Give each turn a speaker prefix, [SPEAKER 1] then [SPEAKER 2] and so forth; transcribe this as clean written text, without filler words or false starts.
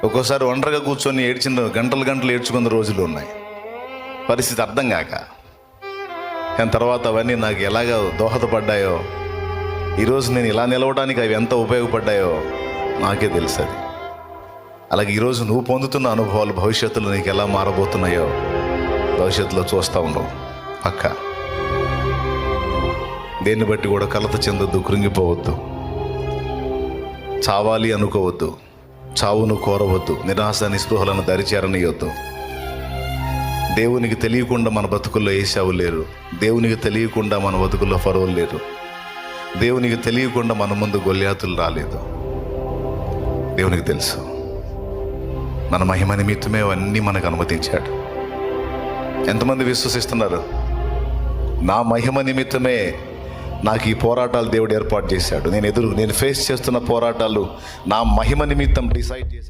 [SPEAKER 1] ఒక్కోసారి ఒంటరిగా కూర్చొని ఏడ్చిన గంటలు గంటలు ఏడ్చుకున్న రోజులు ఉన్నాయి, పరిస్థితి అర్థం కాక. కానీ తర్వాత అవన్నీ నాకు ఎలాగ దోహదపడ్డాయో, ఈరోజు నేను ఇలా నిలవడానికి అవి ఎంత ఉపయోగపడ్డాయో నాకే తెలుసు. అది అలాగే ఈరోజు నువ్వు పొందుతున్న అనుభవాలు భవిష్యత్తులో నీకు ఎలా మారబోతున్నాయో భవిష్యత్తులో చూస్తూ ఉన్నావు. పక్క దేన్ని బట్టి కూడా కలత చెందొద్దు, కృంగిపోవద్దు, చావాలి అనుకోవద్దు, చావును కోరవద్దు, నిరాశ నిస్పృహలను దరిచేరనీయొద్దు. దేవునికి తెలియకుండా మన బతుకుల్లో ఏశావు లేరు, దేవునికి తెలియకుండా మన బతుకుల్లో ఫరోలు లేరు, దేవునికి తెలియకుండా మన ముందు గొల్యాతులు రాలేదు. దేవునికి తెలుసు మన మహిమ నిమిత్తమే అవన్నీ మనకు అనుమతించాడు. ఎంతమంది విశ్వసిస్తున్నారు? నా మహిమ నిమిత్తమే నాకు ఈ పోరాటాలు దేవుడు ఏర్పాటు చేశాడు. నేను ఫేస్ చేస్తున్న పోరాటాలు నా మహిమ నిమిత్తం డిసైడ్ చేశాడు.